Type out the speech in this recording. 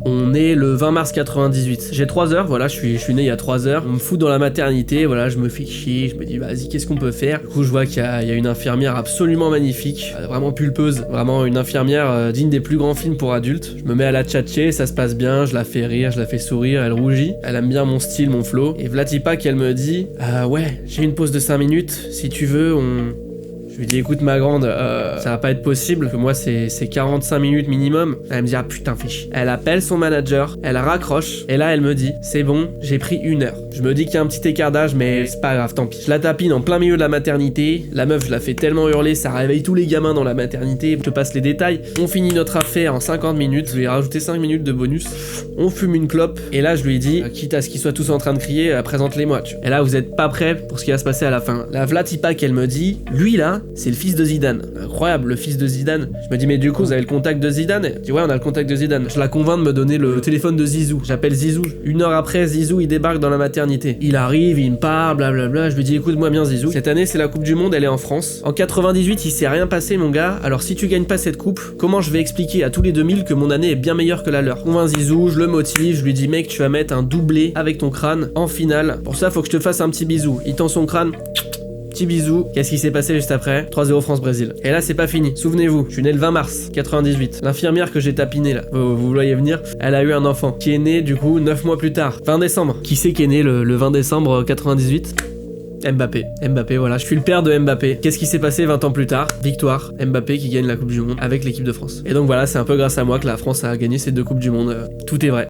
On est le 20 mars 98. J'ai 3 heures, voilà, je suis né il y a 3 heures. On me fout dans la maternité, voilà, je me fais chier, je me dis vas-y, qu'est-ce qu'on peut faire? Du coup, je vois qu'il y a une infirmière absolument magnifique, vraiment pulpeuse, vraiment une infirmière digne des plus grands films pour adultes. Je me mets à la tchatcher, ça se passe bien, je la fais rire, je la fais sourire, elle rougit. Elle aime bien mon style, mon flow. Et Vlatipa qu'elle me dit ouais, j'ai une pause de 5 minutes, si tu veux, Je lui dis écoute ma grande, ça va pas être possible, que moi c'est 45 minutes minimum. Elle me dit ah putain fais chier. Elle appelle son manager, elle raccroche, et là elle me dit c'est bon, j'ai pris 1 heure. Je me dis qu'il y a un petit écart d'âge mais c'est pas grave, tant pis. Je la tapine en plein milieu de la maternité, la meuf je la fais tellement hurler, ça réveille tous les gamins dans la maternité, je te passe les détails. On finit notre affaire en 50 minutes, je lui ai rajouté 5 minutes de bonus, on fume une clope, et là je lui dis, quitte à ce qu'ils soient tous en train de crier, présente-les-moi tu vois. Et là vous êtes pas prêts pour ce qui va se passer à la fin. La Vlatipa qu'elle me dit, lui là, c'est le fils de Zidane. Incroyable, le fils de Zidane. Je me dis mais du coup vous avez le contact de Zidane? Elle dit ouais on a le contact de Zidane. Je la convainc de me donner le téléphone de Zizou. J'appelle Zizou. 1 heure après Zizou il débarque dans la maternité. Il arrive, il me parle, blablabla. Je lui dis écoute-moi bien Zizou. Cette année c'est la Coupe du Monde, elle est en France. En 98 il s'est rien passé mon gars. Alors si tu gagnes pas cette coupe, comment je vais expliquer à tous les 2000 que mon année est bien meilleure que la leur? Convainc Zizou, je le motive, je lui dis mec tu vas mettre un doublé avec ton crâne en finale. Pour ça faut que je te fasse un petit bisou. Il tend son crâne. Petit bisou. Qu'est-ce qui s'est passé juste après? 3-0 France-Brésil. Et là, c'est pas fini. Souvenez-vous, je suis né le 20 mars 98. L'infirmière que j'ai tapinée là, vous voyez venir, elle a eu un enfant qui est né du coup 9 mois plus tard, 20 décembre. Qui c'est qui est né le 20 décembre 98? Mbappé, voilà, je suis le père de Mbappé. Qu'est-ce qui s'est passé 20 ans plus tard? Victoire, Mbappé qui gagne la Coupe du Monde avec l'équipe de France. Et donc voilà, c'est un peu grâce à moi que la France a gagné ces 2 Coupes du Monde. Tout est vrai.